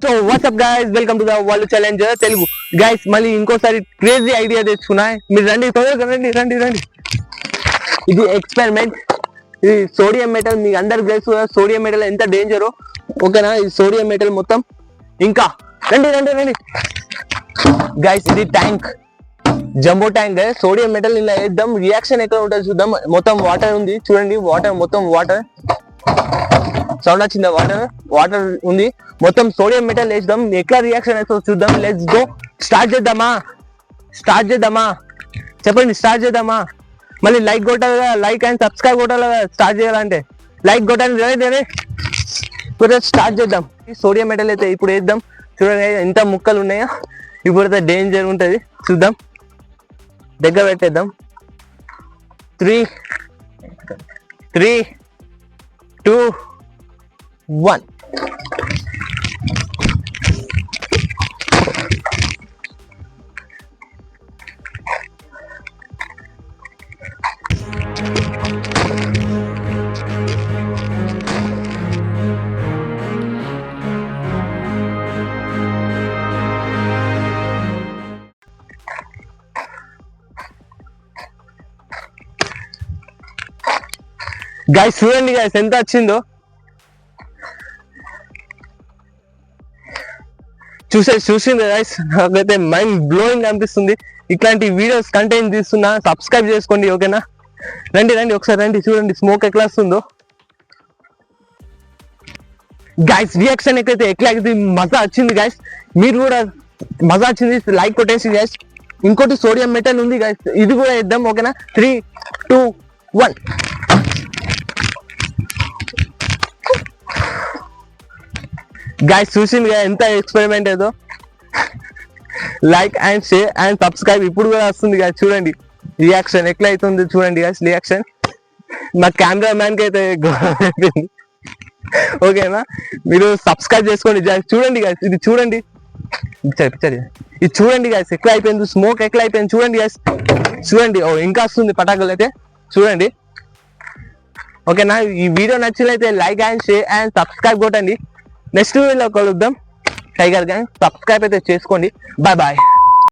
So WhatsApp guys, welcome to the world challenge Telugu. Guys మళ్ళీ ఇంకోసారి crazy idea తెచ్చుకున్నా. మీరు రండి, త్వరగా రండి రండి రండి. ఇది ఎక్స్పెరిమెంట్. ఇది సోడియం మెటల్. మీకు అందరికి తెలుసు కదా సోడియం మెటల్ ఎంత డేంజరో. ఓకేనా? ఇది సోడియం మెటల్ మొత్తం. ఇంకా రండి రండి రండి గైస్. ఇది tank, jumbo tank. Sodium metal ఇలా వేద్దాం, రియాక్షన్ ఎక్కడ ఉంటుంది చూద్దాం. మొత్తం వాటర్ ఉంది చూడండి, వాటర్ మొత్తం వాటర్. సౌండ్ వచ్చిందా? వాటర్ వాటర్ ఉంది. మొత్తం సోడియం మెటల్ వేద్దాం, ఎట్లా రియాక్షన్ అవుతుందో చూద్దాం. Let's go. స్టార్ట్ చేద్దామా? స్టార్ట్ చేద్దామా? చెప్పండి, స్టార్ట్ చేద్దామా? మళ్ళీ లైక్ కొట్టాలి కదా, లైక్ అండ్ సబ్స్క్రైబ్ కొట్టాలి కదా స్టార్ట్ చేయాలంటే. లైక్ కొట్టాలి రే. ఇప్పుడు స్టార్ట్ చేద్దాం. సోడియం మెటల్ అయితే ఇప్పుడు వేద్దాం. చూడండి ఎంత ముక్కలు ఉన్నాయో. ఇప్పుడు అయితే డేంజర్ ఉంటుంది, చూద్దాం. దగ్గర పెట్టేద్దాం. 3, 2, 1. గైస్ చూడండి గైస్ ఎంత వచ్చిందో. చూసింది గైస్, నాకైతే మైండ్ బ్లోయింగ్ అనిపిస్తుంది. ఇట్లాంటి వీడియోస్ కంటెంట్ తీస్తున్నా, సబ్స్క్రైబ్ చేసుకోండి. ఓకేనా? రండి రండి ఒకసారి రండి, చూడండి స్మోక్ ఎట్లా వస్తుందో. గైస్ రియాక్షన్ ఎట్లా అయితే మజా వచ్చింది గైస్. మీరు కూడా మజా వచ్చింది, లైక్ కొట్టేసి గైస్. ఇంకోటి సోడియం మెటల్ ఉంది గైస్, ఇది కూడా వేద్దాం. ఓకేనా? 3, 2, 1. గైస్ చూసింది ఎంత ఎక్స్పెరిమెంట్ ఏదో. Like and share and subscribe ఇప్పుడు కూడా వస్తుంది గైస్. చూడండి రియాక్షన్ ఎట్లా అవుతుంది చూడండి గైస్. రియాక్షన్ మా కెమెరా మ్యాన్ కి అయితే అయిపోయింది. ఓకేనా? మీరు సబ్స్క్రైబ్ చేసుకోండి. చూడండి గైస్, ఇది చూడండి, ఇది చూడండి గైస్ ఎట్లా అయిపోయింది. స్మోక్ ఎట్లా అయిపోయింది చూడండి గైస్. చూడండి ఇంకా వస్తుంది పటాకులు అయితే చూడండి. ఓకేనా? ఈ వీడియో నచ్చినట్లయితే like and share and subscribe కొట్టండి. నెక్స్ట్ వీడియోలో కలుద్దాం. టైగర్ గ్యాంగ్ సబ్స్క్రైబ్ అయితే చేసుకోండి. Bye bye.